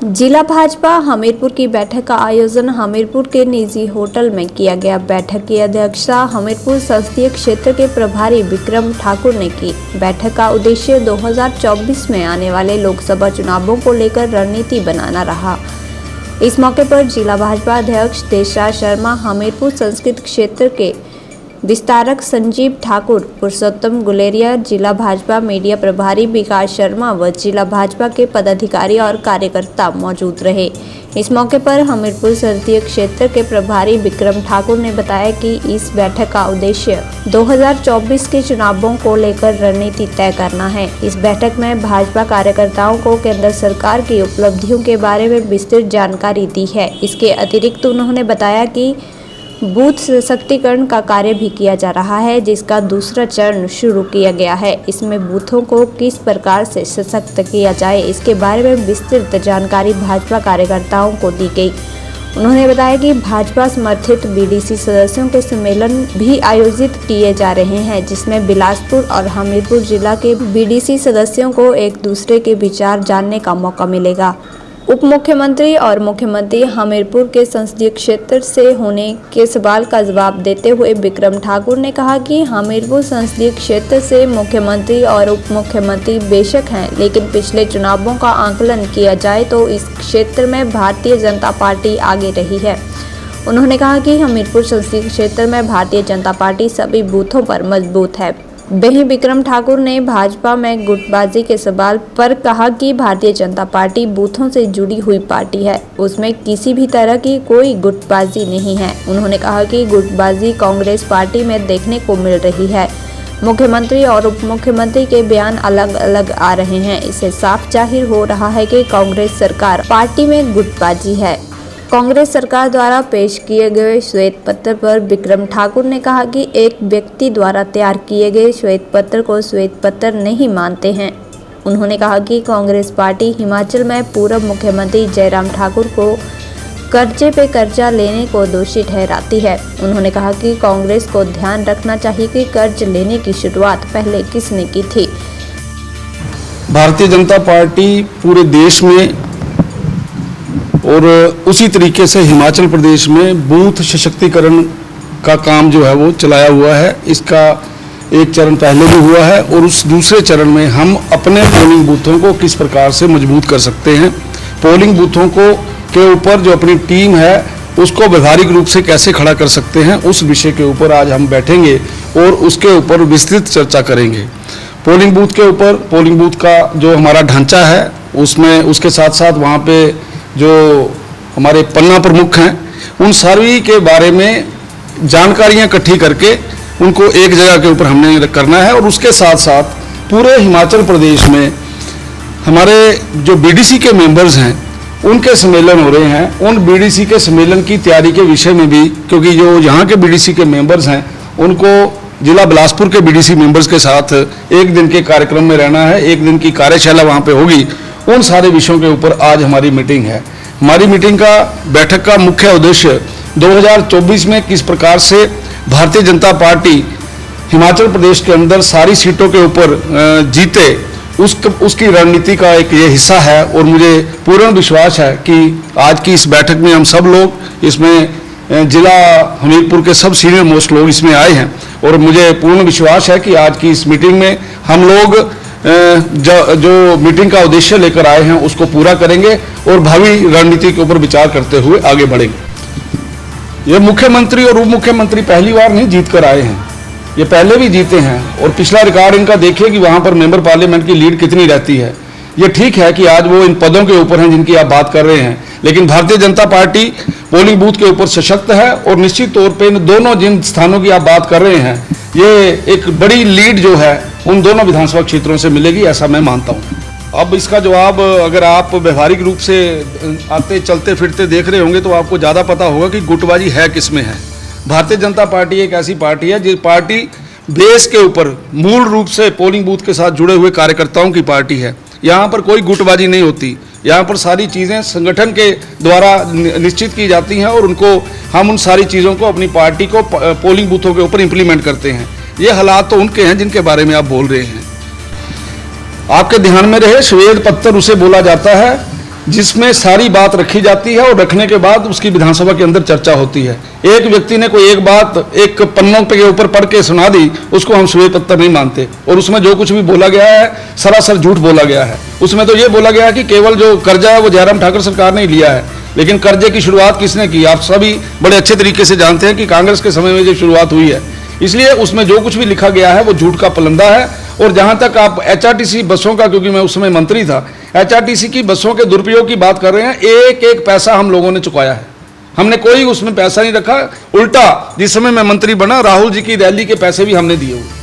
जिला भाजपा हमीरपुर की बैठक का आयोजन हमीरपुर के निजी होटल में किया गया। बैठक की अध्यक्षता हमीरपुर संसदीय क्षेत्र के प्रभारी विक्रम ठाकुर ने की। बैठक का उद्देश्य 2024 में आने वाले लोकसभा चुनावों को लेकर रणनीति बनाना रहा। इस मौके पर जिला भाजपा अध्यक्ष देशराज शर्मा, हमीरपुर संसदीय क्षेत्र के विस्तारक संजीव ठाकुर, पुरुषोत्तम गुलेरिया, जिला भाजपा मीडिया प्रभारी विकास शर्मा व जिला भाजपा के पदाधिकारी और कार्यकर्ता मौजूद रहे। इस मौके पर हमीरपुर संसदीय क्षेत्र के प्रभारी विक्रम ठाकुर ने बताया कि इस बैठक का उद्देश्य 2024 के चुनावों को लेकर रणनीति तय करना है। इस बैठक में भाजपा कार्यकर्ताओं को केंद्र सरकार की उपलब्धियों के बारे में विस्तृत जानकारी दी है। इसके अतिरिक्त उन्होंने बताया कि बूथ सशक्तिकरण का कार्य भी किया जा रहा है, जिसका दूसरा चरण शुरू किया गया है। इसमें बूथों को किस प्रकार से सशक्त किया जाए, इसके बारे में विस्तृत जानकारी भाजपा कार्यकर्ताओं को दी गई। उन्होंने बताया कि भाजपा समर्थित बीडीसी सदस्यों के सम्मेलन भी आयोजित किए जा रहे हैं, जिसमें बिलासपुर और हमीरपुर जिला के बीडीसी सदस्यों को एक दूसरे के विचार जानने का मौका मिलेगा। उप मुख्यमंत्री और मुख्यमंत्री हमीरपुर के संसदीय क्षेत्र से होने के सवाल का जवाब देते हुए विक्रम ठाकुर ने कहा कि हमीरपुर संसदीय क्षेत्र से मुख्यमंत्री और उप मुख्यमंत्री बेशक हैं, लेकिन पिछले चुनावों का आकलन किया जाए तो इस क्षेत्र में भारतीय जनता पार्टी आगे रही है। उन्होंने कहा कि हमीरपुर संसदीय क्षेत्र में भारतीय जनता पार्टी सभी बूथों पर मजबूत है। वहीं विक्रम ठाकुर ने भाजपा में गुटबाजी के सवाल पर कहा कि भारतीय जनता पार्टी बूथों से जुड़ी हुई पार्टी है, उसमें किसी भी तरह की कोई गुटबाजी नहीं है। उन्होंने कहा कि गुटबाजी कांग्रेस पार्टी में देखने को मिल रही है। मुख्यमंत्री और उप मुख्यमंत्री के बयान अलग अलग आ रहे हैं। इससे साफ जाहिर हो रहा है कि कांग्रेस सरकार पार्टी में गुटबाजी है। कांग्रेस सरकार द्वारा पेश किए गए श्वेत पत्र पर विक्रम ठाकुर ने कहा कि एक व्यक्ति द्वारा तैयार किए गए श्वेत पत्र को श्वेत पत्र नहीं मानते हैं। उन्होंने कहा कि कांग्रेस पार्टी हिमाचल में पूर्व मुख्यमंत्री जयराम ठाकुर को कर्जे पे कर्जा लेने को दोषी ठहराती है। उन्होंने कहा कि कांग्रेस को ध्यान रखना चाहिए कि कर्ज लेने की शुरुआत पहले किसने की थी। भारतीय जनता पार्टी पूरे देश में और उसी तरीके से हिमाचल प्रदेश में बूथ सशक्तिकरण का काम जो है वो चलाया हुआ है। इसका एक चरण पहले भी हुआ है और उस दूसरे चरण में हम अपने पोलिंग बूथों को किस प्रकार से मजबूत कर सकते हैं, पोलिंग बूथों को के ऊपर जो अपनी टीम है उसको व्यवहारिक रूप से कैसे खड़ा कर सकते हैं, उस विषय के ऊपर आज हम बैठेंगे और उसके ऊपर विस्तृत चर्चा करेंगे। पोलिंग बूथ के ऊपर, पोलिंग बूथ का जो हमारा ढांचा है उसमें, उसके साथ साथ वहाँ पे जो हमारे पन्ना प्रमुख हैं उन सभी के बारे में जानकारियां इकट्ठी करके उनको एक जगह के ऊपर हमने करना है। और उसके साथ साथ पूरे हिमाचल प्रदेश में हमारे जो बीडीसी के मेंबर्स हैं उनके सम्मेलन हो रहे हैं। उन बीडीसी के सम्मेलन की तैयारी के विषय में भी, क्योंकि जो यहाँ के बीडीसी के मेंबर्स हैं उनको जिला बिलासपुर के बीडीसी मेंबर्स के साथ एक दिन के कार्यक्रम में रहना है, एक दिन की कार्यशाला वहाँ पे होगी। उन सारे विषयों के ऊपर आज हमारी मीटिंग है। हमारी मीटिंग का, बैठक का मुख्य उद्देश्य 2024 में किस प्रकार से भारतीय जनता पार्टी हिमाचल प्रदेश के अंदर सारी सीटों के ऊपर जीते, उसकी रणनीति का एक ये हिस्सा है। और मुझे पूर्ण विश्वास है कि आज की इस बैठक में हम सब लोग, इसमें जिला हमीरपुर के सब सीनियर मोस्ट लोग इसमें आए हैं और मुझे पूर्ण विश्वास है कि आज की इस मीटिंग में हम लोग जो मीटिंग का उद्देश्य लेकर आए हैं उसको पूरा करेंगे और भावी रणनीति के ऊपर विचार करते हुए आगे बढ़ेंगे। ये मुख्यमंत्री और उप मुख्यमंत्री पहली बार नहीं जीत कर आए हैं, ये पहले भी जीते हैं और पिछला रिकॉर्ड इनका देखिए कि वहाँ पर मेंबर पार्लियामेंट की लीड कितनी रहती है। ये ठीक है कि आज वो इन पदों के ऊपर हैं जिनकी आप बात कर रहे हैं, लेकिन Bharatiya Janata party polling booth के ऊपर सशक्त है और निश्चित तौर पर इन दोनों जिन स्थानों की आप बात कर रहे हैं, ये एक बड़ी लीड जो है उन दोनों विधानसभा क्षेत्रों से मिलेगी, ऐसा मैं मानता हूं। अब इसका जवाब अगर आप व्यवहारिक रूप से आते चलते फिरते देख रहे होंगे तो आपको ज़्यादा पता होगा कि गुटबाजी है किसमें है। भारतीय जनता पार्टी एक ऐसी पार्टी है जिस पार्टी बेस के ऊपर मूल रूप से पोलिंग बूथ के साथ जुड़े हुए कार्यकर्ताओं की पार्टी है। यहाँ पर कोई गुटबाजी नहीं होती, यहाँ पर सारी चीज़ें संगठन के द्वारा निश्चित की जाती हैं और उनको हम उन सारी चीज़ों को अपनी पार्टी को पोलिंग बूथों के ऊपर इम्प्लीमेंट करते हैं। ये हालात तो उनके हैं जिनके बारे में आप बोल रहे हैं। आपके ध्यान में रहे, श्वेत पत्र उसे बोला जाता है जिसमें सारी बात रखी जाती है और रखने के बाद उसकी विधानसभा के अंदर चर्चा होती है। एक व्यक्ति ने कोई एक बात एक पन्नों के ऊपर पढ़ के सुना दी, उसको हम श्वेत पत्र नहीं मानते। और उसमें जो कुछ भी बोला गया है सरासर झूठ बोला गया है। उसमें तो ये बोला गया है कि केवल जो कर्जा है वो जयराम ठाकुर सरकार ने लिया है, लेकिन कर्जे की शुरुआत किसने की? आप सभी बड़े अच्छे तरीके से जानते हैं कि कांग्रेस के समय में जो शुरुआत हुई है, इसलिए उसमें जो कुछ भी लिखा गया है वो झूठ का पलंदा है। और जहां तक आप एचआरटीसी बसों का, क्योंकि मैं उस समय मंत्री था, एचआरटीसी की बसों के दुरुपयोग की बात कर रहे हैं, एक एक पैसा हम लोगों ने चुकाया है। हमने कोई उसमें पैसा नहीं रखा, उल्टा जिस समय मैं मंत्री बना राहुल जी की रैली के पैसे भी हमने दिए हुए।